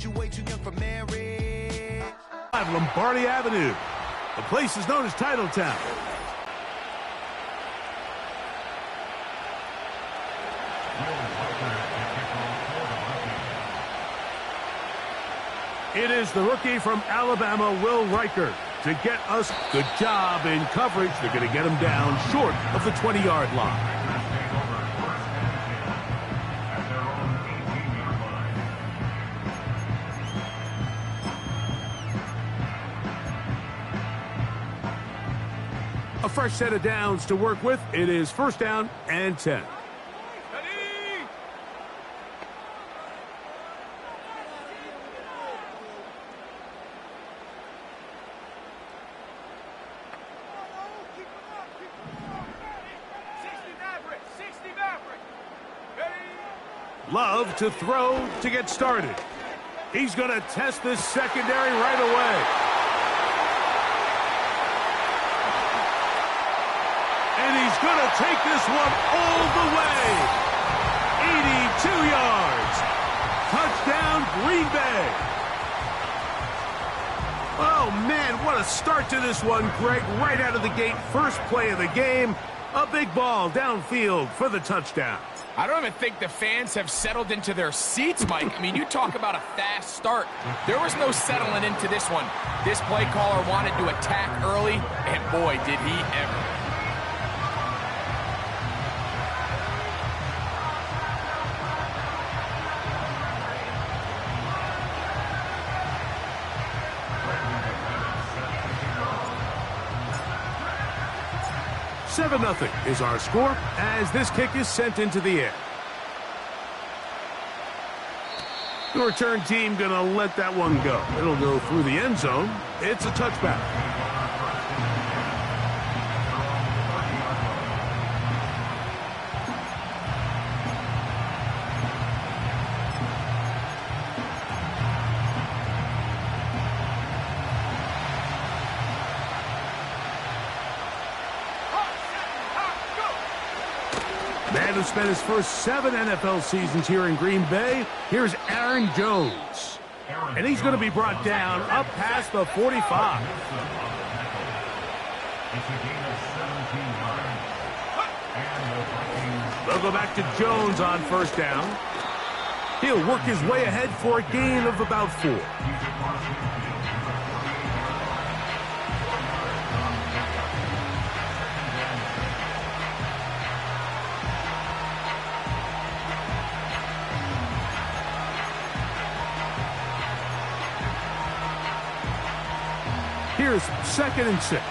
You way too young for marriage. Lombardi Avenue. The place is known as Titletown. It is the rookie from Alabama, Will Riker, to get us. Good job in coverage. They're going to get him down short of the 20-yard line. A fresh set of downs to work with. It is first down and 10. Love to throw to get started. He's going to test this secondary right away. And he's going to take this one all the way. 82 yards. Touchdown, Green Bay. Oh, man, what a start to this one, Greg. Right out of the gate, first play of the game. A big ball downfield for the touchdown. I don't even think the fans have settled into their seats, Mike. I mean, you talk about a fast start. There was no settling into this one. This play caller wanted to attack early, and boy, did he ever. Nothing is our score as this kick is sent into the air. The return team going to let that one go. It'll go through the end zone. It's a touchback. Man who spent his first 7 NFL seasons here in Green Bay. Here's Aaron Jones. And he's going to be brought down up past the 45. They'll go back to Jones on first down. He'll work his way ahead for a gain of about 4. Here's 2nd and 6.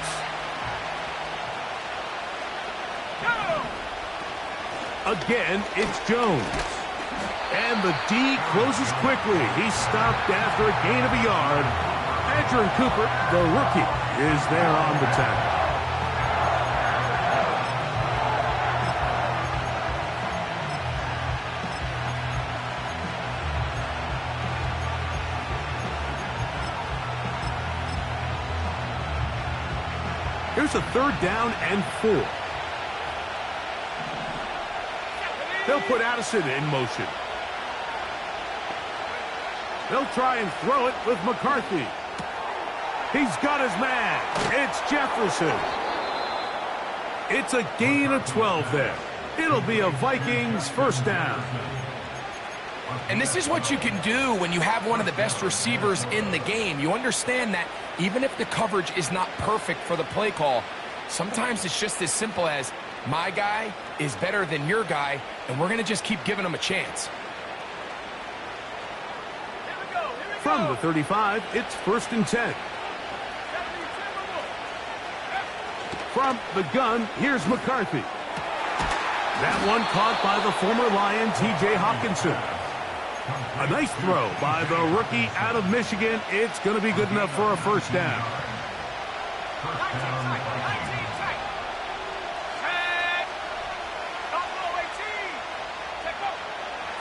Again, it's Jones. And the D closes quickly. He's stopped after a gain of a yard. Adrian Cooper, the rookie, is there on the tackle. Here's a 3rd down and 4. They'll put Addison in motion. They'll try and throw it with McCarthy. He's got his man. It's Jefferson. It's a gain of 12 there. It'll be a Vikings first down. And this is what you can do when you have one of the best receivers in the game. You understand that even if the coverage is not perfect for the play call, sometimes it's just as simple as my guy is better than your guy, and we're going to just keep giving him a chance. From the 35, it's 1st and 10. From the gun, here's McCarthy. That one caught by the former Lion, T.J. Hawkinson. A nice throw by the rookie out of Michigan. It's going to be good enough for a first down.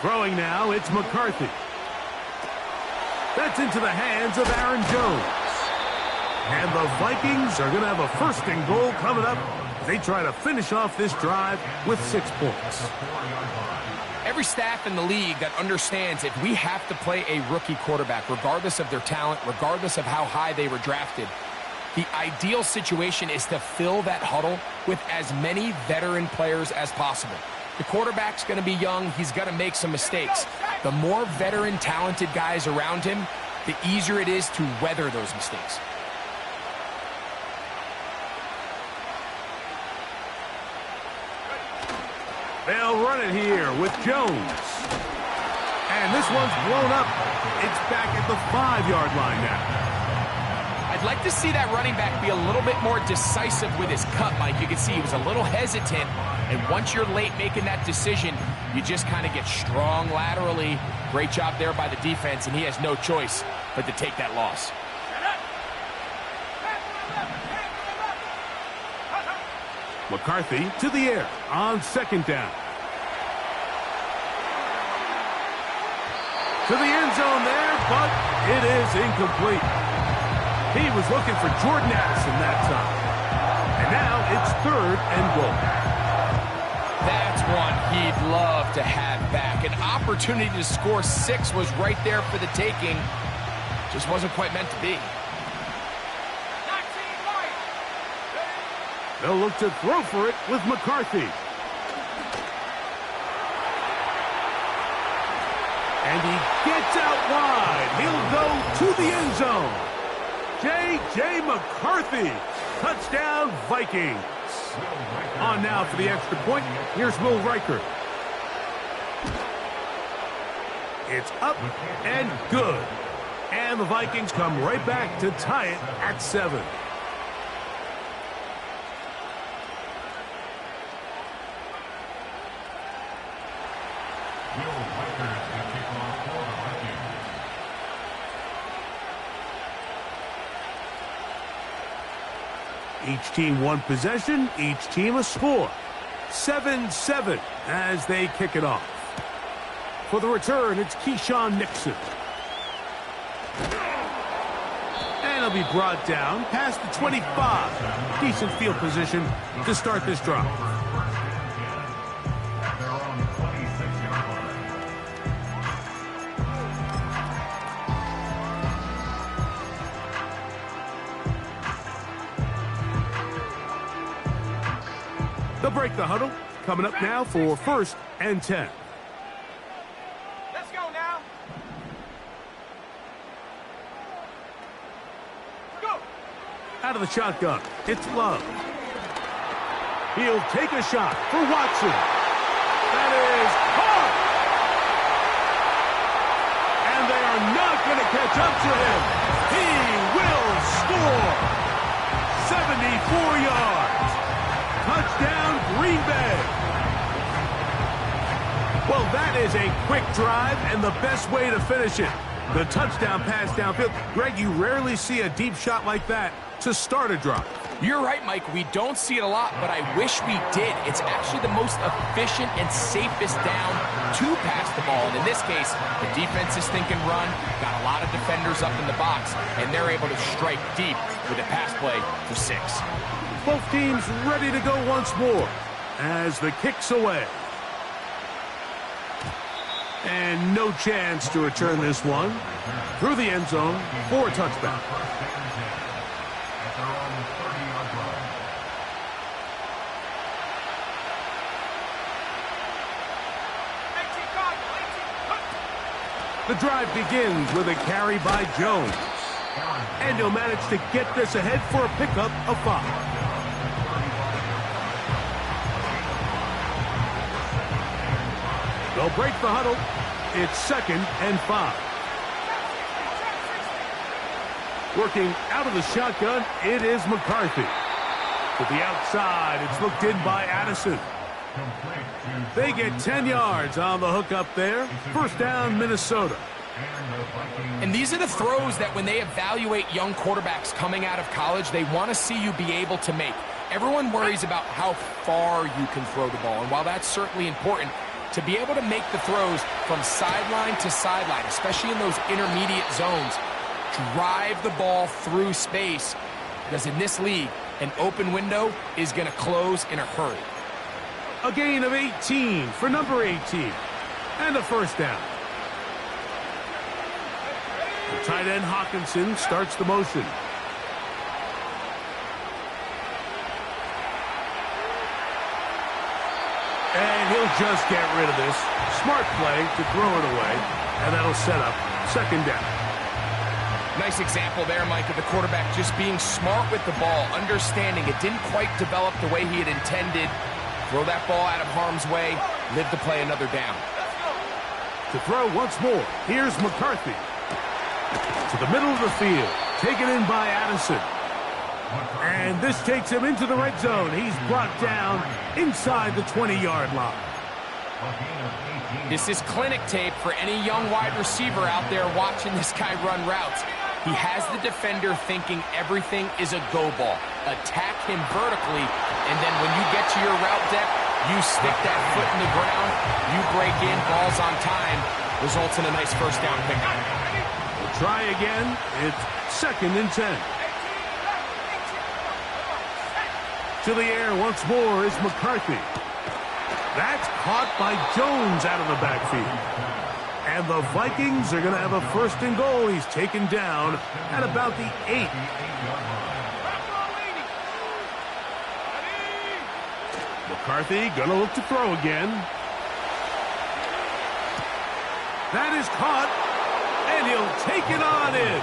Throwing now, it's McCarthy. That's into the hands of Aaron Jones. And the Vikings are going to have a 1st and goal coming up they try to finish off this drive with 6 points. Every staff in the league that understands if we have to play a rookie quarterback, regardless of their talent, regardless of how high they were drafted, the ideal situation is to fill that huddle with as many veteran players as possible. The quarterback's going to be young. He's going to make some mistakes. The more veteran, talented guys around him, the easier it is to weather those mistakes. They'll run it here with Jones. And this one's blown up. It's back at the 5-yard line now. I'd like to see that running back be a little bit more decisive with his cut, Mike. You can see he was a little hesitant, and once you're late making that decision, you just kind of get strong laterally. Great job there by the defense, and he has no choice but to take that loss. McCarthy to the air on 2nd down. To the end zone there, but it is incomplete. He was looking for Jordan Addison that time. And now it's 3rd and goal. That's one he'd love to have back. An opportunity to score 6 was right there for the taking. Just wasn't quite meant to be. They'll look to throw for it with McCarthy. And he gets out wide. He'll go to the end zone. J.J. McCarthy. Touchdown, Vikings. On now for the extra point. Here's Will Riker. It's up and good. And the Vikings come right back to tie it at 7. Each team one possession, each team a score. 7-7 as they kick it off. For the return, it's Keyshawn Nixon. And he'll be brought down past the 25. Decent field position to start this drive. They'll break the huddle. Coming up now for 1st and 10. Let's go now. Go. Out of the shotgun, it's Love. He'll take a shot for Watson. That is caught. And they are not going to catch up to him. He will score. 74 yards. Touchdown, Green Bay. Well, that is a quick drive and the best way to finish it. The touchdown pass downfield. Greg, you rarely see a deep shot like that to start a drive. You're right, Mike. We don't see it a lot, but I wish we did. It's actually the most efficient and safest down to pass the ball. And in this case, the defense is thinking run, got a lot of defenders up in the box, and they're able to strike deep with a pass play for 6. Both teams ready to go once more as the kick's away. And no chance to return this one through the end zone for a touchback. The drive begins with a carry by Jones. And he'll manage to get this ahead for a pickup of 5. They'll break the huddle. It's 2nd and 5. Working out of the shotgun, it is McCarthy. To the outside, it's looked in by Addison. They get 10 yards on the hook up there. 1st down, Minnesota. And these are the throws that when they evaluate young quarterbacks coming out of college, they want to see you be able to make. Everyone worries about how far you can throw the ball. And while that's certainly important, to be able to make the throws from sideline to sideline, especially in those intermediate zones, drive the ball through space. Because in this league, an open window is going to close in a hurry. A gain of 18 for number 18. And a first down. The tight end Hawkinson starts the motion. And he'll just get rid of this. Smart play to throw it away. And that'll set up second down. Nice example there, Mike, of the quarterback just being smart with the ball, understanding it didn't quite develop the way he had intended. Throw that ball out of harm's way, live to play another down. To throw once more, here's McCarthy. To the middle of the field, taken in by Addison. And this takes him into the red zone. He's brought down inside the 20-yard line. This is clinic tape for any young wide receiver out there watching this guy run routes. He has the defender thinking everything is a go ball. Attack him vertically, and then when you get to your route depth, you stick that foot in the ground, you break in, ball's on time, results in a nice first down pickup. We'll try again. It's second and 10. To the air once more is McCarthy. That's caught by Jones out of the backfield. And the Vikings are going to have a first and goal. He's taken down at about the 8. McCarthy going to look to throw again. That is caught, and he'll take it on in.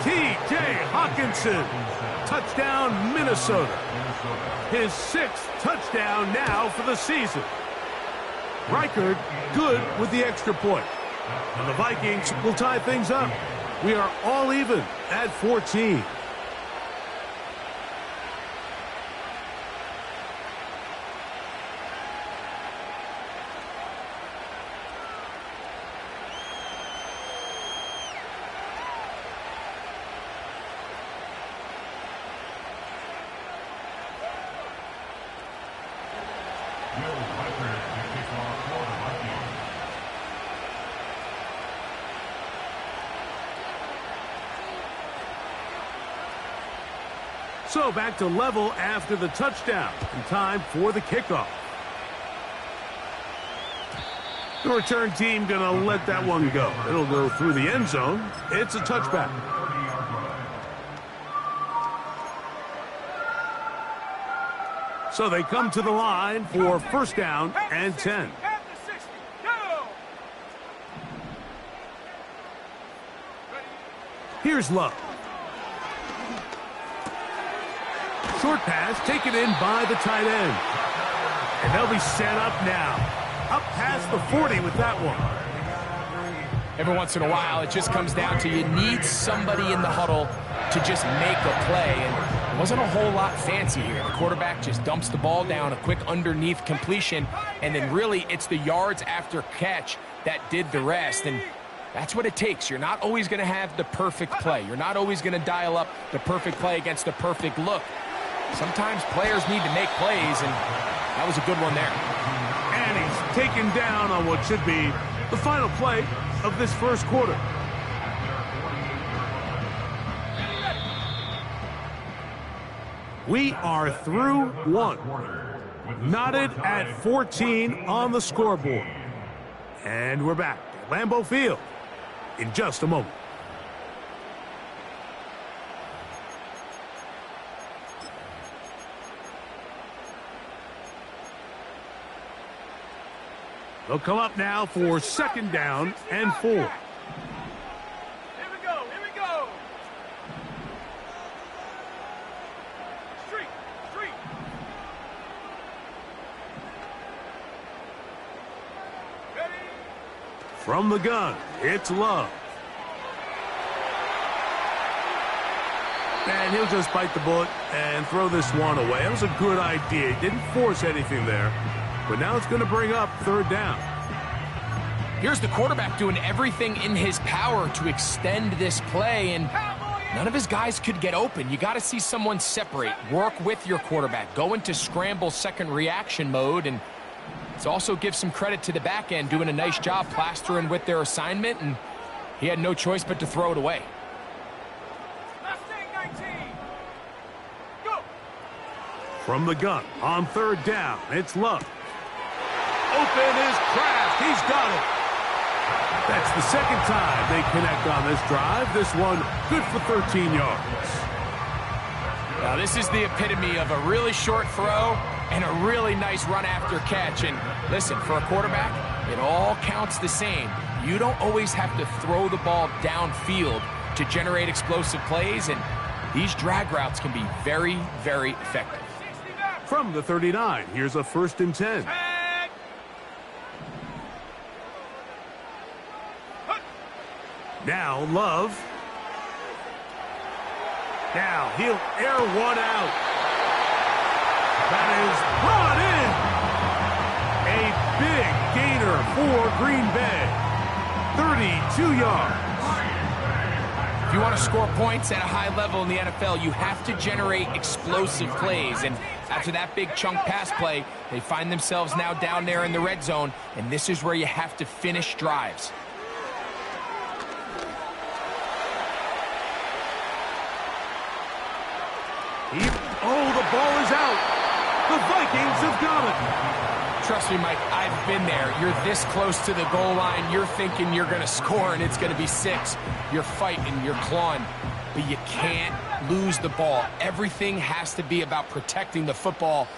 T.J. Hawkinson, touchdown Minnesota. His 6th touchdown now for the season. Reichard good with the extra point. And the Vikings will tie things up. We are all even at 14. So back to level after the touchdown. And time for the kickoff. The return team going to let that one go. It'll go through the end zone. It's a touchback. So they come to the line for first down and 10. Here's Love. Short pass taken in by the tight end. And they'll be set up now. Up past the 40 with that one. Every once in a while, it just comes down to you need somebody in the huddle to just make a play. And it wasn't a whole lot fancy here. The quarterback just dumps the ball down, a quick underneath completion, and then really it's the yards after catch that did the rest. And that's what it takes. You're not always going to have the perfect play. You're not always going to dial up the perfect play against the perfect look. Sometimes players need to make plays, and that was a good one there. And he's taken down on what should be the final play of this first quarter. We are through one. Knotted at 14 on the scoreboard. And we're back at Lambeau Field in just a moment. They'll come up now for second down and 4. Here we go. Here we go. Street. Ready. From the gun, it's Love. And he'll just bite the bullet and throw this one away. It was a good idea. He didn't force anything there. But now it's going to bring up third down. Here's the quarterback doing everything in his power to extend this play, and none of his guys could get open. You got to see someone separate, work with your quarterback, go into scramble second reaction mode, and it's also give some credit to the back end doing a nice job plastering with their assignment, and he had no choice but to throw it away. Last thing, 19. Go. From the gun on third down, it's Love. Open is Kraft. He's got it. That's the second time they connect on this drive. This one good for 13 yards. Now, this is the epitome of a really short throw and a really nice run after catch. And listen, for a quarterback, it all counts the same. You don't always have to throw the ball downfield to generate explosive plays, and these drag routes can be very, very effective. From the 39, here's a 1st and 10. Now Love. Now he'll air one out. That is brought in. A big gainer for Green Bay. 32 yards. If you want to score points at a high level in the NFL, you have to generate explosive plays. And after that big chunk pass play, they find themselves now down there in the red zone, and this is where you have to finish drives. Oh, the ball is out. The Vikings have got it. Trust me, Mike, I've been there. You're this close to the goal line. You're thinking you're going to score, and it's going to be 6. You're fighting, you're clawing, but you can't lose the ball. Everything has to be about protecting the football.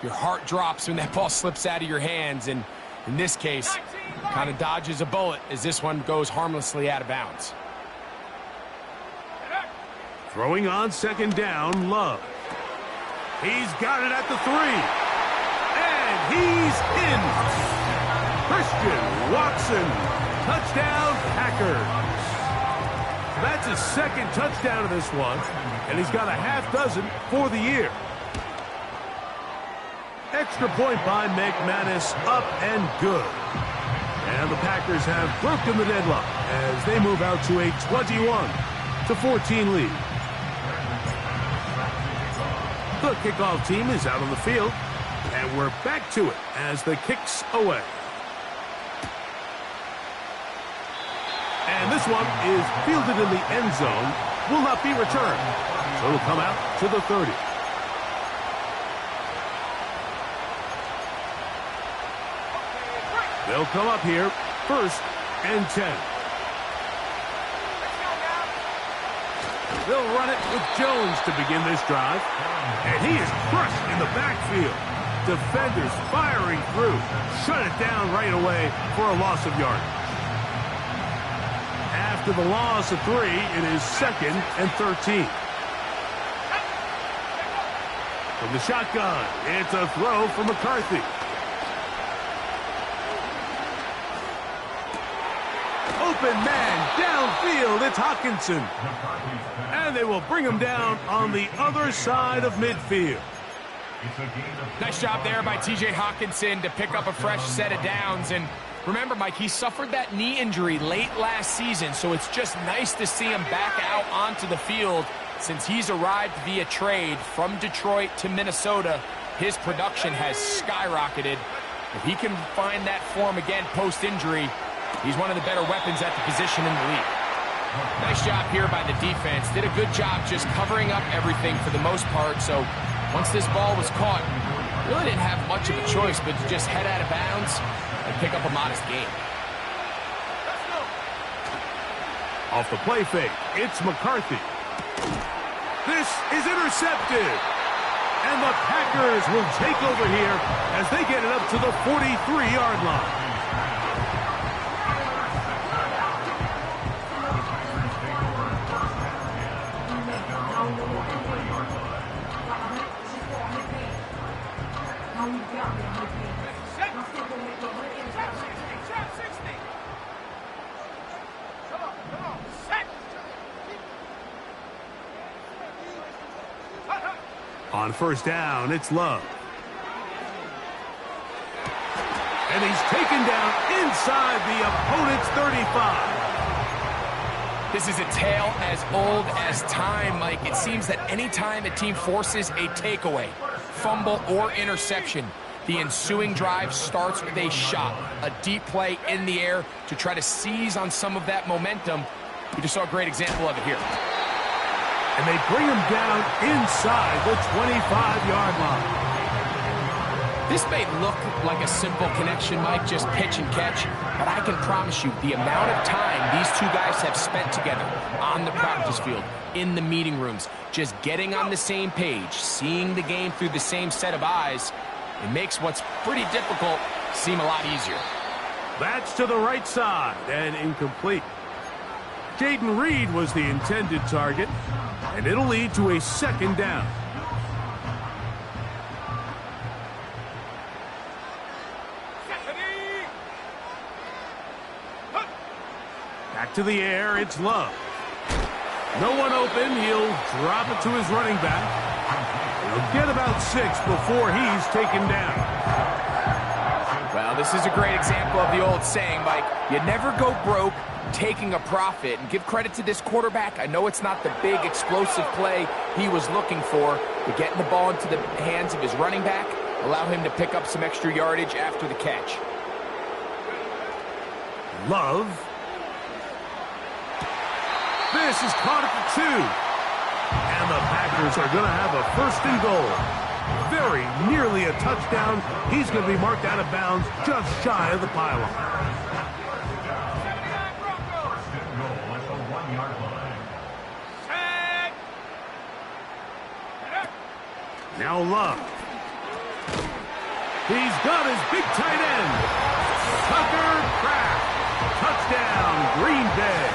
Your heart drops when that ball slips out of your hands, and in this case, kind of dodges a bullet as this one goes harmlessly out of bounds. Throwing on 2nd down, Love. He's got it at the 3. And he's in. Christian Watson. Touchdown, Packers. That's his 2nd touchdown of this one, and he's got a half dozen for the year. Extra point by McManus, up and good. And the Packers have broken the deadlock as they move out to a 21-14 lead. The kickoff team is out on the field, and we're back to it as the kick's away. And this one is fielded in the end zone, will not be returned. So it'll come out to the 30. They'll come up here, 1st and 10. They'll run it with Jones to begin this drive. And he is crushed in the backfield. Defenders firing through. Shut it down right away for a loss of yardage. After the loss of 3, it is 2nd and 13. From the shotgun, it's a throw for McCarthy. Open man downfield, it's Hockenson. And they will bring him down on the other side of midfield. Nice job there by T.J. Hockenson to pick up a fresh set of downs. And remember, Mike, he suffered that knee injury late last season, so it's just nice to see him back out onto the field. Since he's arrived via trade from Detroit to Minnesota, his production has skyrocketed. If he can find that form again post-injury, he's one of the better weapons at the position in the league. Nice job here by the defense. Did a good job just covering up everything for the most part. So once this ball was caught, really didn't have much of a choice but to just head out of bounds and pick up a modest gain. Off the play fake, it's McCarthy. This is intercepted. And the Packers will take over here as they get it up to the 43-yard line. On 1st down, it's Love. And he's taken down inside the opponent's 35. This is a tale as old as time, Mike. It seems that any time a team forces a takeaway, fumble, or interception, the ensuing drive starts with a shot, a deep play in the air to try to seize on some of that momentum. We just saw a great example of it here. And they bring him down inside the 25-yard line. This may look like a simple connection, Mike, just pitch and catch, but I can promise you the amount of time these two guys have spent together on the practice field, in the meeting rooms, just getting on the same page, seeing the game through the same set of eyes, it makes what's pretty difficult seem a lot easier. That's to the right side and incomplete. Jaden Reed was the intended target, and it'll lead to a second down. Back to the air, it's Love. No one open, he'll drop it to his running back. He'll get about 6 before he's taken down. Well, this is a great example of the old saying, Mike. You never go broke taking a profit. And give credit to this quarterback. I know it's not the big explosive play he was looking for, but getting the ball into the hands of his running back, allow him to pick up some extra yardage after the catch. Love. This is caught at the 2. And the Packers are going to have a 1st and goal. Very nearly a touchdown. He's going to be marked out of bounds just shy of the pylon. Now Love. He's got his big tight end. Tucker Kraft. Touchdown, Green Bay.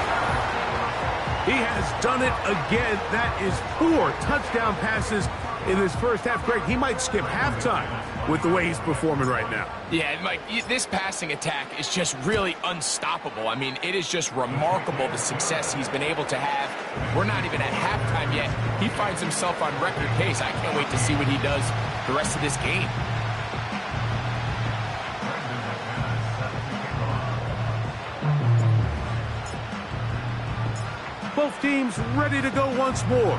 He has done it again. That is 4 touchdown passes in his first half. Greg, he might skip halftime with the way he's performing right now. Yeah, Mike, this passing attack is just really unstoppable. I mean, it is just remarkable the success he's been able to have. We're not even at halftime yet. He finds himself on record pace. I can't wait to see what he does the rest of this game. Both teams ready to go once more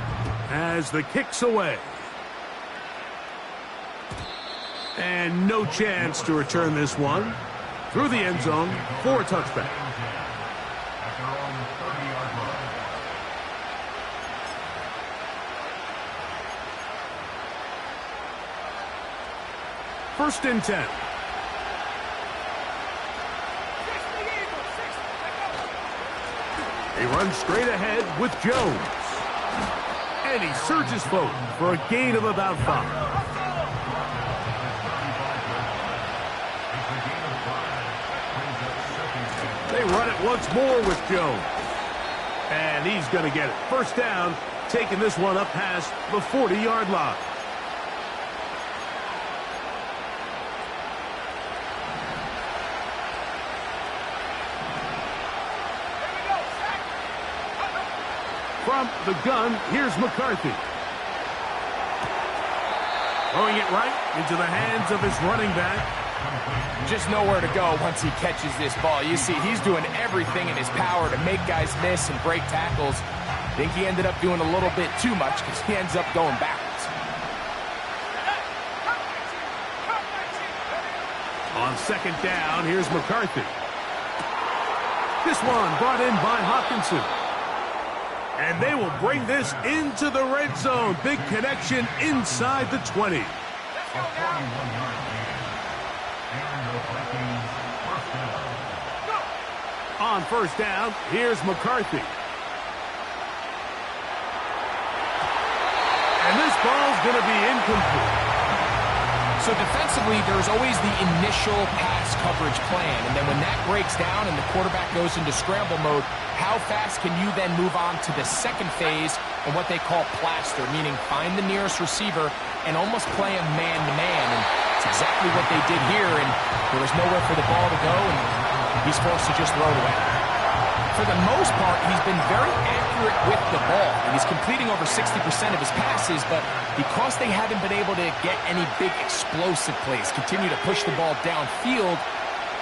as the kick's away. And no chance to return this one through the end zone for a touchback. First and 10. They run straight ahead with Jones. And he surges forward for a gain of about 5. They run it once more with Jones. And he's going to get it. First down, taking this one up past the 40-yard line. From the gun, here's McCarthy. Throwing it right into the hands of his running back. Just nowhere to go once he catches this ball. You see, he's doing everything in his power to make guys miss and break tackles. I think he ended up doing a little bit too much because he ends up going backwards. On second down, here's McCarthy. This one brought in by Hawkinson. And they will bring this into the red zone. Big connection inside the 20. On first down, here's McCarthy. And this ball's going to be incomplete. So defensively, there's always the initial pass coverage plan. And then when that breaks down and the quarterback goes into scramble mode, how fast can you then move on to the second phase and what they call plaster, meaning find the nearest receiver and almost play him man-to-man. And it's exactly what they did here, and there was nowhere for the ball to go, and he's forced to just throw it away. For the most part, he's been very accurate with the ball, and he's completing over 60% of his passes, but because they haven't been able to get any big explosive plays, continue to push the ball downfield,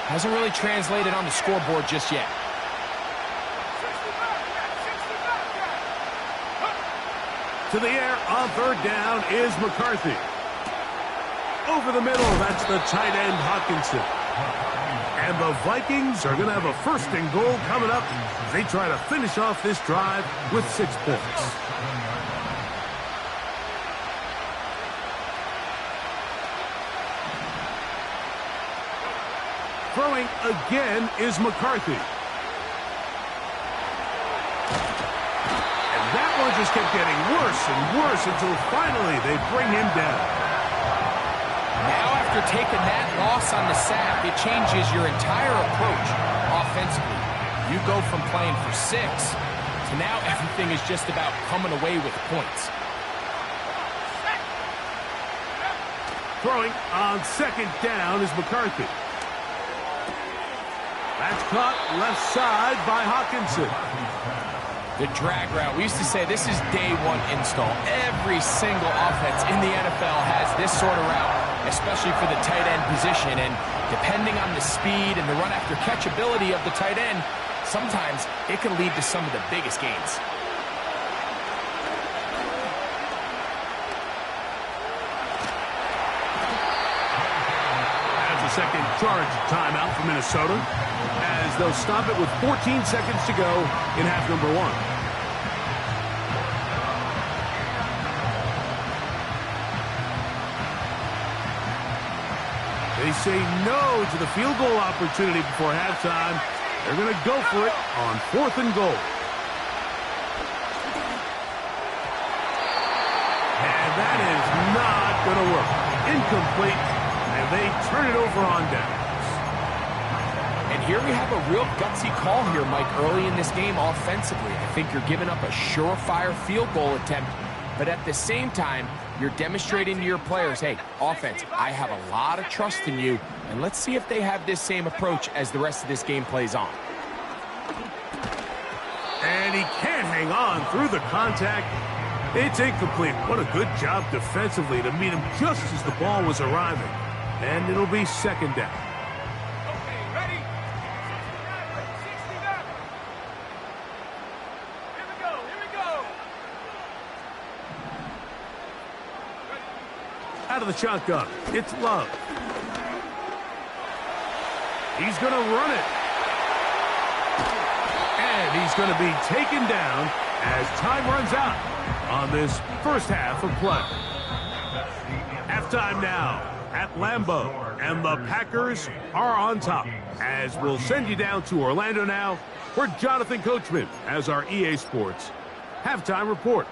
hasn't really translated on the scoreboard just yet. To the air on third down is McCarthy. Over the middle, that's the tight end Hawkinson. And the Vikings are going to have a first and goal coming up as they try to finish off this drive with 6 points. Throwing again is McCarthy. And that one just kept getting worse and worse until finally they bring him down. Now after taking that loss on the sack, it changes your entire approach offensively. You go from playing for 6 to now everything is just about coming away with points. Throwing on second down is McCarthy. That's caught left side by Hawkinson. The drag route. We used to say this is day 1 install. Every single offense in the NFL has this sort of route, especially for the tight end position. And depending on the speed and the run after catch ability of the tight end, sometimes it can lead to some of the biggest gains. Second charge timeout for Minnesota as they'll stop it with 14 seconds to go in half number 1. They say no to the field goal opportunity before halftime. They're going to go for it on 4th and goal. And that is not going to work. Incomplete. And they turn it over on downs. And here we have a real gutsy call here, Mike, early in this game offensively. I think you're giving up a surefire field goal attempt, but at the same time, you're demonstrating to your players, hey, offense, I have a lot of trust in you, and let's see if they have this same approach as the rest of this game plays on. And he can't hang on through the contact. It's incomplete. What a good job defensively to meet him just as the ball was arriving. And it'll be second down. Okay, ready? 69. Here we go, here we go. Out of the shotgun, it's Love. He's going to run it. And he's going to be taken down as time runs out on this first half of play. Halftime now at Lambeau, and the Packers are on top. As we'll send you down to Orlando now for Jonathan Coachman as our EA Sports halftime report.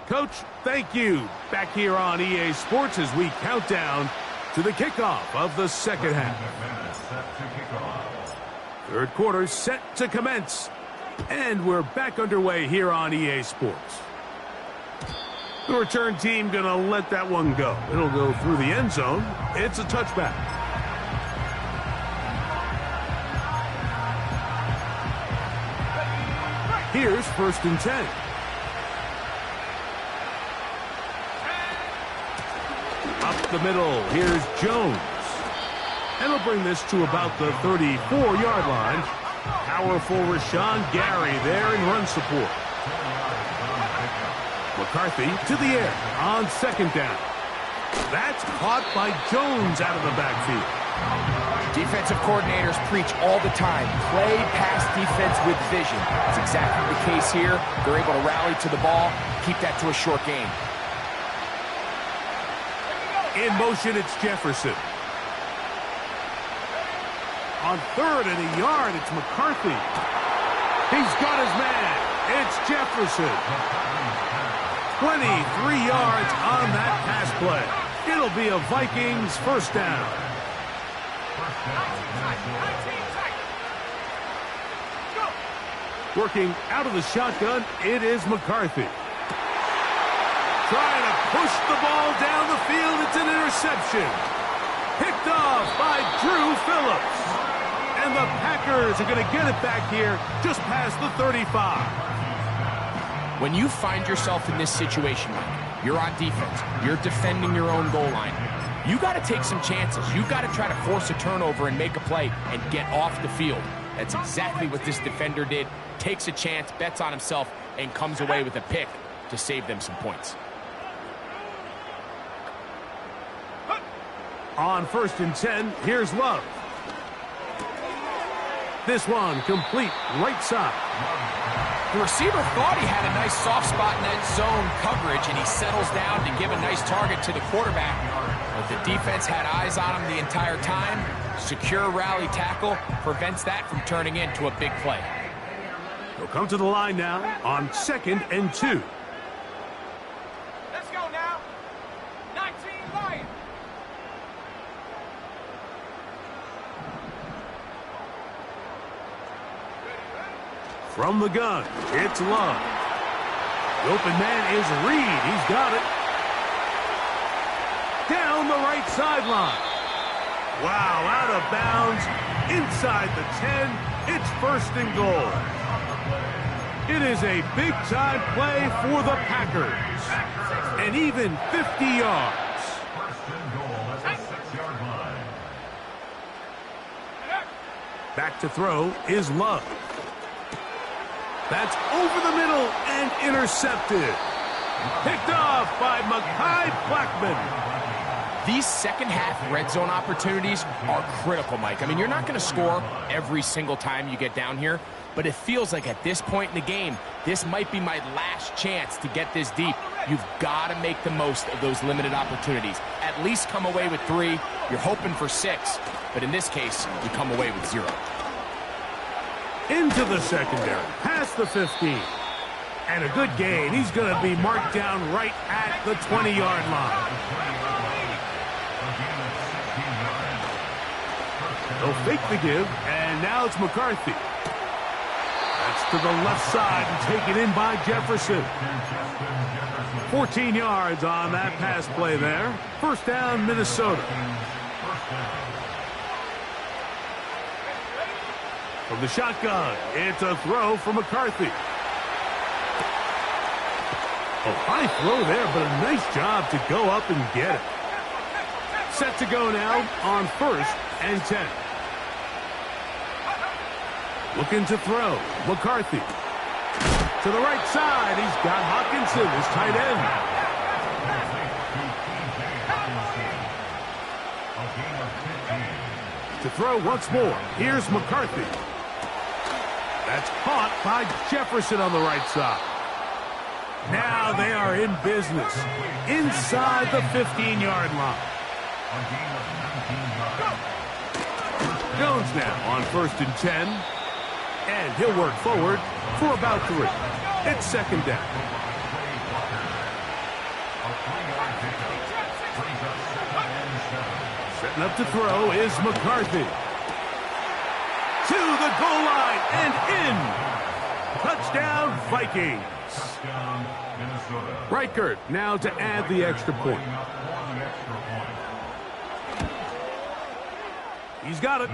Coach, thank you. Back here on EA Sports as we count down to the kickoff of the second half. Third quarter set to commence. And we're back underway here on EA Sports. The return team going to let that one go. It'll go through the end zone. It's a touchback. Here's 1st and 10. Up the middle, here's Jones. And he'll bring this to about the 34-yard line. Powerful Rashawn Gary there in run support. McCarthy to the air on second down. That's caught by Jones out of the backfield. Defensive coordinators preach all the time, play pass defense with vision. That's exactly the case here. They're able to rally to the ball, keep that to a short game. In motion, it's Jefferson. On 3rd and a yard, it's McCarthy. He's got his man. It's Jefferson. 23 yards on that pass play. It'll be a Vikings first down. Working out of the shotgun, it is McCarthy. Trying to push the ball down the field. It's an interception. Picked off by Drew Phillips. And the Packers are going to get it back here just past the 35. When you find yourself in this situation, you're on defense, you're defending your own goal line, you got to take some chances. You got to try to force a turnover and make a play and get off the field. That's exactly what this defender did. Takes a chance, bets on himself, and comes away with a pick to save them some points. On 1st and 10, here's Love. This one complete right side. The receiver thought he had a nice soft spot in that zone coverage, and he settles down to give a nice target to the quarterback. But the defense had eyes on him the entire time. Secure rally tackle prevents that from turning into a big play. He'll come to the line now on 2nd and 2. Let's go now. 19 Lions. From the gun, it's Love. The open man is Reed. He's got it. Down the right sideline. Wow, out of bounds. Inside the 10. It's 1st and goal. It is a big-time play for the Packers. And even 50 yards. 1st and goal at the 6-yard line. Back to throw is Love. That's over the middle and intercepted. Picked off by Mekhi Blackman. These second-half red zone opportunities are critical, Mike. I mean, you're not going to score every single time you get down here, but it feels like at this point in the game, this might be my last chance to get this deep. You've got to make the most of those limited opportunities. At least come away with 3. You're hoping for 6, but in this case, you come away with 0. Into the secondary, past the 15. And a good gain. He's going to be marked down right at the 20-yard line. They'll fake the give, and now it's McCarthy. That's to the left side and taken in by Jefferson. 14 yards on that pass play there. 1st down, Minnesota. From the shotgun, it's a throw for McCarthy. A high throw there, but a nice job to go up and get it. Set to go now on 1st and 10. Looking to throw. McCarthy. To the right side, he's got Hockenson, his tight end. To throw once more. Here's McCarthy. That's caught by Jefferson on the right side. Now they are in business inside the 15-yard line. Jones now on 1st and 10. And he'll work forward for about 3. It's 2nd down. Setting up to throw is McCarthy. To the goal line and in. Touchdown, Vikings. Reichert now to add the extra point. He's got it.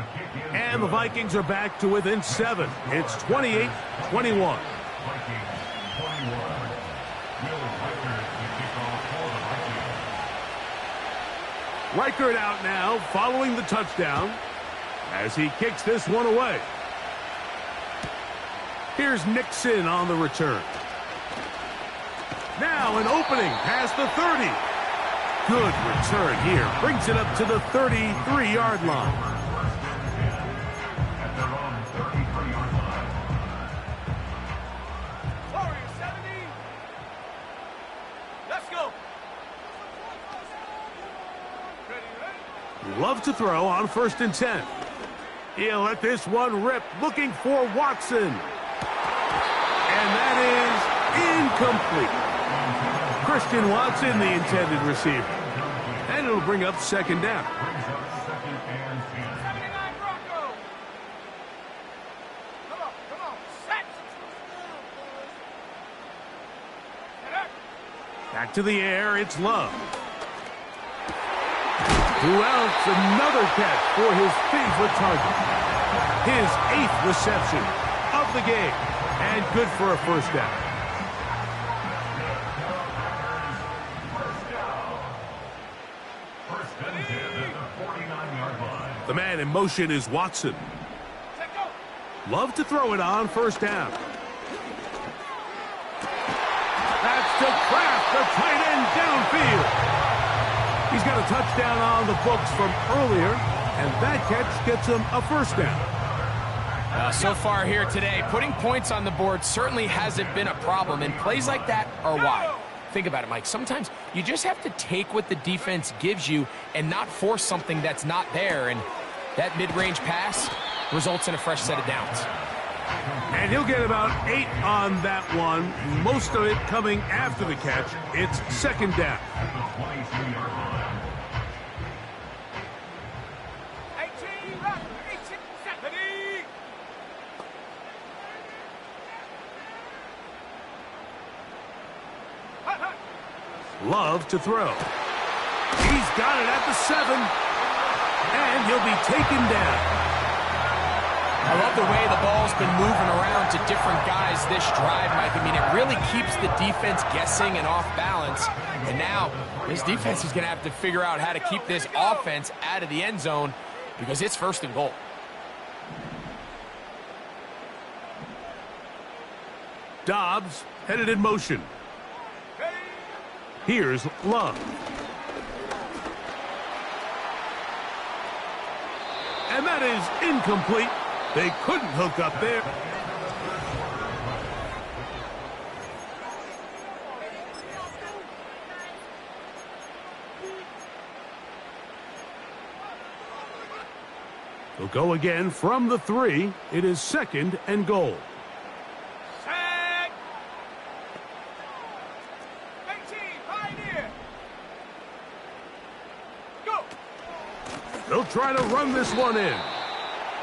And the Vikings are back to within 7. It's 28-21. Reichert out now following the touchdown as he kicks this one away. Here's Nixon on the return. Now an opening past the 30. Good return here. Brings it up to the 33-yard line. Warriors 70. Let's go. Ready? Love to throw on 1st and 10. He'll let this one rip, looking for Watson. And that is incomplete. Christian Watson, the intended receiver. And it'll bring up 2nd down. 79 Bronco. Come on. Set. Back to the air, it's Love. Who else? Another catch for his favorite target. His 8th reception of the game. And good for a 1st down. The man in motion is Watson. Love to throw it on 1st down. to Kraft, the tight end, downfield. He's got a touchdown on the books from earlier, and that catch gets him a first down. So far here today, putting points on the board certainly hasn't been a problem, and plays like that are why. Think about it, Mike. Sometimes you just have to take what the defense gives you and not force something that's not there, and that mid-range pass results in a fresh set of downs. And he'll get about 8 on that one, most of it coming after the catch. It's second down. 18, rock, 18, 70. Love to throw. He's got it at the 7, and he'll be taken down. I love the way the ball's been moving around to different guys this drive, Mike. I mean, it really keeps the defense guessing and off balance. And now this defense is going to have to figure out how to keep this offense out of the end zone because it's first and goal. Dobbs headed in motion. Here's Love. And that is incomplete. They couldn't hook up there. They'll go again from the 3. It is second and goal. Set. 18, Pioneer. Go. They'll try to run this one in.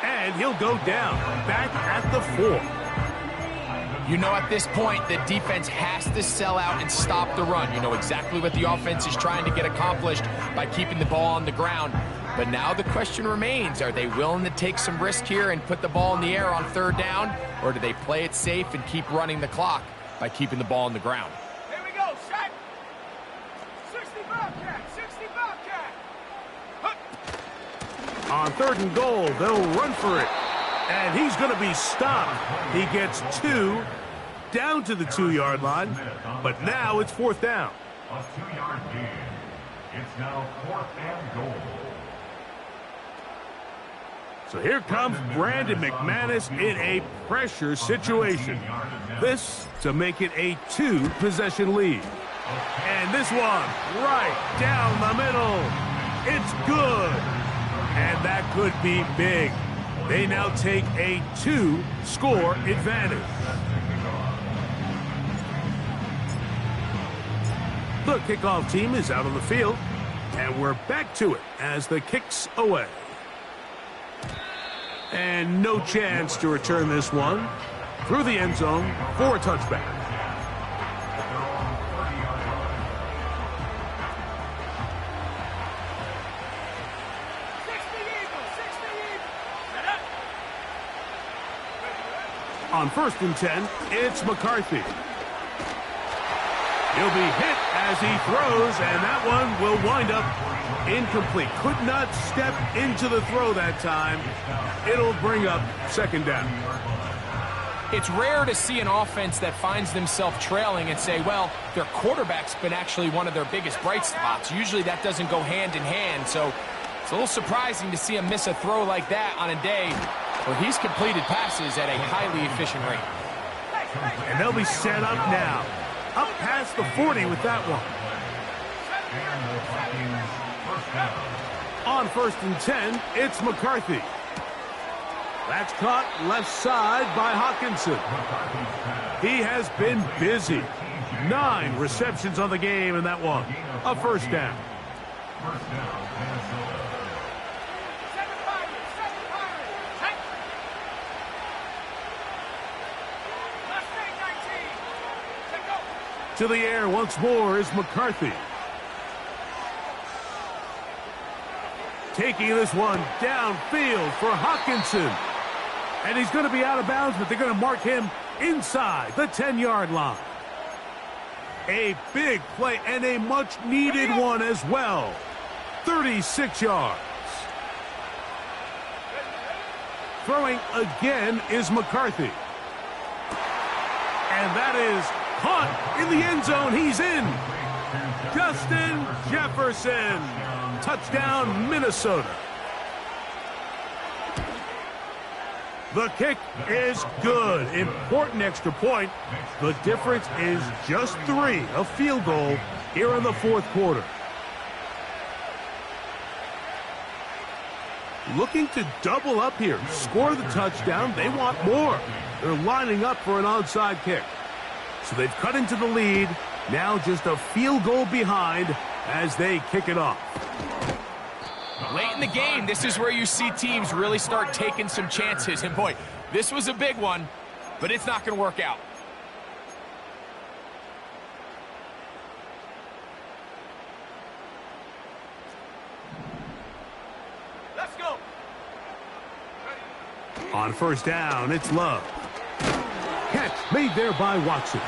And he'll go down, back at the 4. You know, at this point, the defense has to sell out and stop the run. You know exactly what the offense is trying to get accomplished by keeping the ball on the ground. But now the question remains, are they willing to take some risk here and put the ball in the air on third down? Or do they play it safe and keep running the clock by keeping the ball on the ground? Here we go, shot. 60 Bobcat, 60 Bobcat. On third and goal, they'll run for it. And he's going to be stopped. He gets 2 down to the 2-yard line. But now it's fourth down. A 2-yard gain. It's now 4th and goal. So here comes Brandon McManus in a pressure situation. This to make it a 2-possession lead. And this one right down the middle. It's good. And that could be big. They now take a 2-score advantage. The kickoff team is out on the field, and we're back to it as the kick's away. And no chance to return this one through the end zone for a touchback. On 1st and 10, it's McCarthy. He'll be hit as he throws, and that one will wind up incomplete. Could not step into the throw that time. It'll bring up second down. It's rare to see an offense that finds themselves trailing and say, well, their quarterback's been actually one of their biggest bright spots. Usually that doesn't go hand in hand, so it's a little surprising to see him miss a throw like that on a day where he's completed passes at a highly efficient rate. And they'll be set up now. Up past the 40 with that one. On 1st and 10, it's McCarthy. That's caught left side by Hawkinson. He has been busy. 9 receptions on the game in that one. A first down. To the air once more is McCarthy. Taking this one downfield for Hawkinson. And he's going to be out of bounds, but they're going to mark him inside the 10-yard line. A big play and a much-needed one as well. 36 yards. Throwing again is McCarthy. And that is caught in the end zone. He's in. Justin Jefferson. Touchdown, Minnesota. The kick is good. Important extra point. The difference is just 3, a field goal here in the fourth quarter. Looking to double up here, score the touchdown. They want more. They're lining up for an onside kick. So they've cut into the lead. Now just a field goal behind as they kick it off. Late in the game, this is where you see teams really start taking some chances. And boy, this was a big one, but it's not going to work out. Let's go. On first down, it's Love. Catch made there by Watson.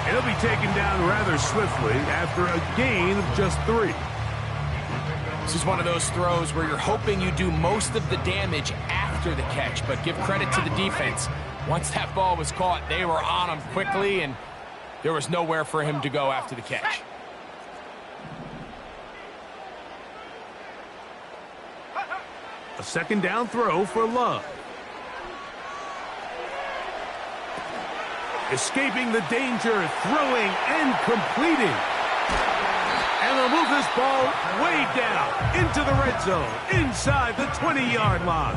He'll be taken down rather swiftly after a gain of just 3. This is one of those throws where you're hoping you do most of the damage after the catch, but give credit to the defense. Once that ball was caught, they were on him quickly, and there was nowhere for him to go after the catch. A second down throw for Love. Escaping the danger, throwing and completing. And they'll move this ball way down into the red zone, inside the 20-yard line.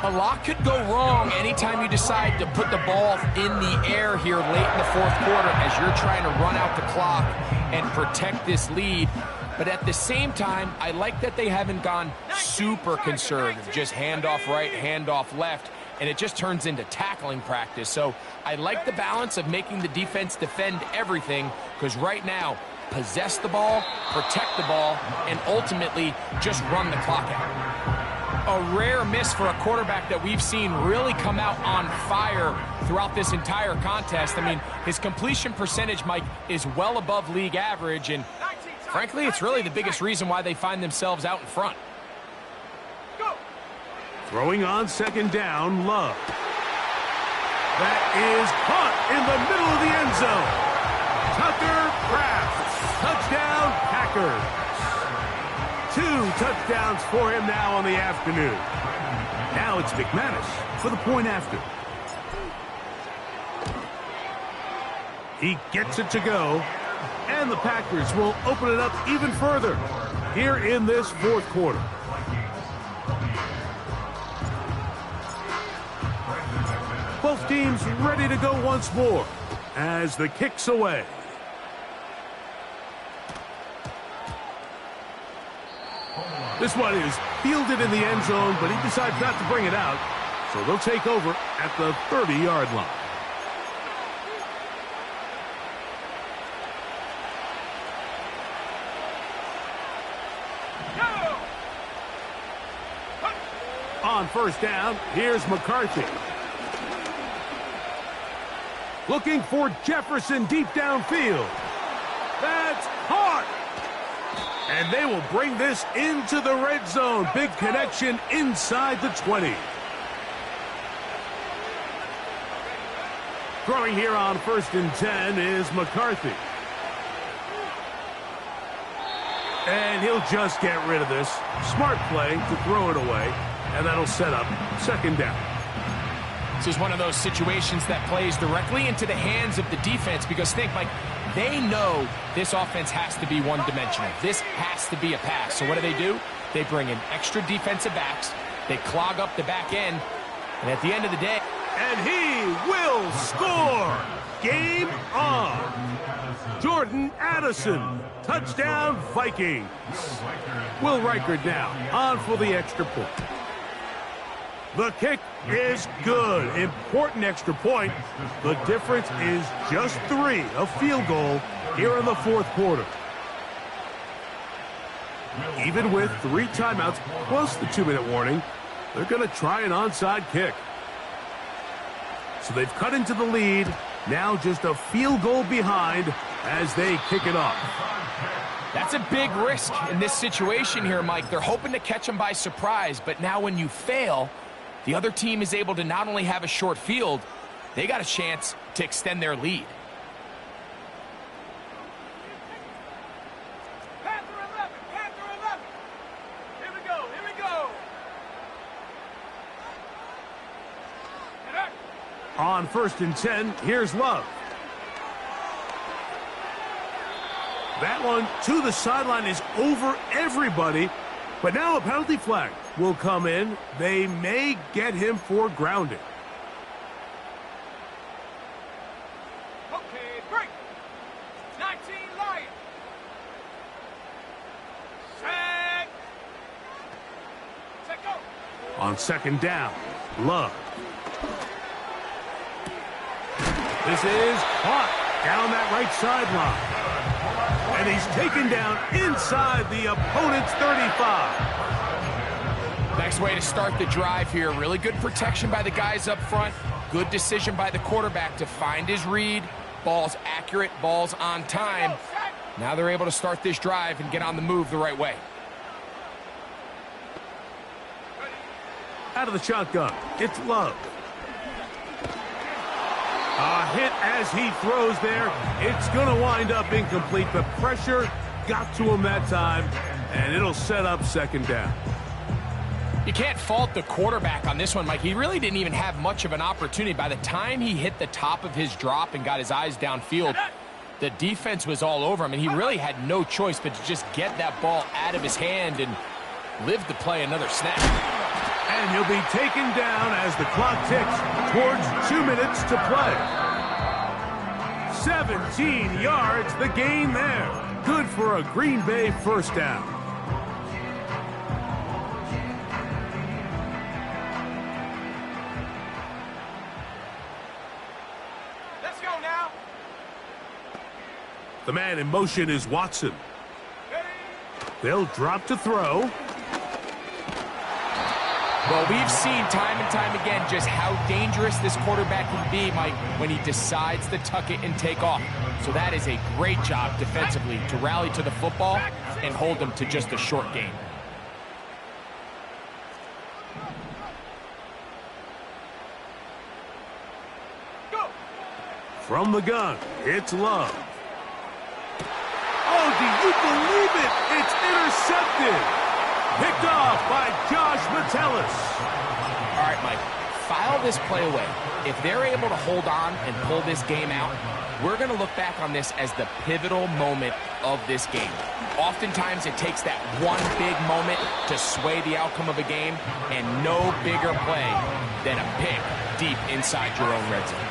A lot could go wrong anytime you decide to put the ball in the air here late in the fourth quarter as you're trying to run out the clock and protect this lead. But at the same time, I like that they haven't gone super conservative, just handoff right, handoff left, and it just turns into tackling practice. So I like the balance of making the defense defend everything, because right now, possess the ball, protect the ball, and ultimately just run the clock out. A rare miss for a quarterback that we've seen really come out on fire throughout this entire contest. I mean, his completion percentage, Mike, is well above league average, and frankly, it's really the biggest reason why they find themselves out in front. Throwing on second down, Love. That is caught in the middle of the end zone. Tucker Kraft. Touchdown, Packers. 2 touchdowns for him now on the afternoon. Now it's McManus for the point after. He gets it to go, and the Packers will open it up even further here in this fourth quarter. Both teams ready to go once more as the kick's away. This one is fielded in the end zone, but he decides not to bring it out. So they'll take over at the 30-yard line. On first down, here's McCarthy. Looking for Jefferson deep downfield. That's caught. And they will bring this into the red zone. Big connection inside the 20. Throwing here on 1st and 10 is McCarthy. And he'll just get rid of this. Smart play to throw it away. And that'll set up second down. This is one of those situations that plays directly into the hands of the defense, because think, Mike, they know this offense has to be one-dimensional. This has to be a pass. So what do? They bring in extra defensive backs. They clog up the back end. And at the end of the day... And he will score! Game on! Jordan Addison. Touchdown, Vikings. Will Reichard now on for the extra point. The kick is good. Important extra point. The difference is just 3, a field goal here in the fourth quarter. Even with 3 timeouts plus the 2-minute warning, they're going to try an onside kick. So they've cut into the lead. Now just a field goal behind as they kick it off. That's a big risk in this situation here, Mike. They're hoping to catch them by surprise, but now when you fail, the other team is able to not only have a short field, they got a chance to extend their lead. Panther 11, Panther 11. Here we go, here we go. Get up. On 1st and 10, here's Love. That one to the sideline is over everybody. But now a penalty flag will come in. They may get him for grounding. Okay, break. 19 Lion. Set go. On 2nd down, Love. This is caught down that right sideline. And he's taken down inside the opponent's 35. Nice way to start the drive here. Really good protection by the guys up front. Good decision by the quarterback to find his read. Ball's accurate, ball's on time. Now they're able to start this drive and get on the move the right way. Out of the shotgun, it's Love. A hit as he throws there. It's going to wind up incomplete. The pressure got to him that time, and it'll set up 2nd down. You can't fault the quarterback on this one, Mike. He really didn't even have much of an opportunity. By the time he hit the top of his drop and got his eyes downfield, the defense was all over him, and he really had no choice but to just get that ball out of his hand and live to play another snap. And he'll be taken down as the clock ticks towards 2 minutes to play. 17 yards, the gain there. Good for a Green Bay 1st down. Let's go now. The man in motion is Watson. They'll drop to throw. Well, we've seen time and time again just how dangerous this quarterback can be, Mike, when he decides to tuck it and take off. So that is a great job defensively to rally to the football and hold them to just a short gain. Go. From the gun, it's Love. Oh, do you believe it? It's intercepted. Picked off by Josh Metellus. All right, Mike, file this play away. If they're able to hold on and pull this game out, we're going to look back on this as the pivotal moment of this game. Oftentimes, it takes that one big moment to sway the outcome of a game, and no bigger play than a pick deep inside your own red zone.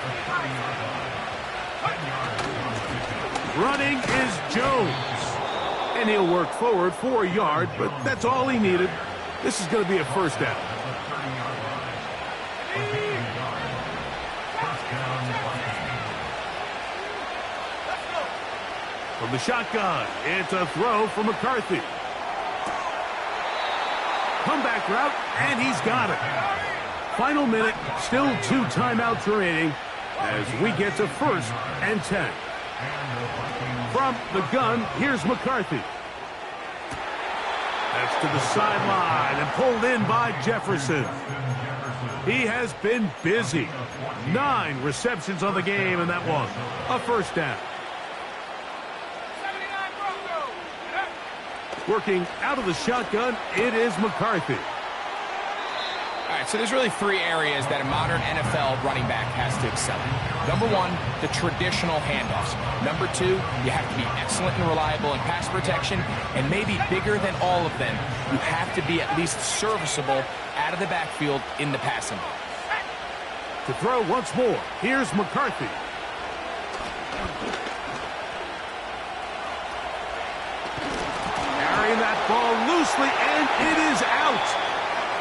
Running is Jones. And he'll work forward for a yard, but that's all he needed. This is going to be a 1st down. From the shotgun, it's a throw for McCarthy. Comeback route, and he's got it. Final minute, still 2 timeouts remaining as we get to 1st and 10. From the gun, here's McCarthy. That's to the sideline and pulled in by Jefferson. He has been busy. 9 receptions on the game, and that one, a 1st down. 79 Bronco. Get up. Working out of the shotgun, it is McCarthy. All right, so there's really 3 areas that a modern NFL running back has to excel in. Number 1, the traditional handoffs. Number 2, you have to be excellent and reliable in pass protection. And maybe bigger than all of them, you have to be at least serviceable out of the backfield in the passing game. To throw once more, here's McCarthy. Carrying that ball loosely, and it is out.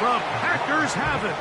The Packers have it.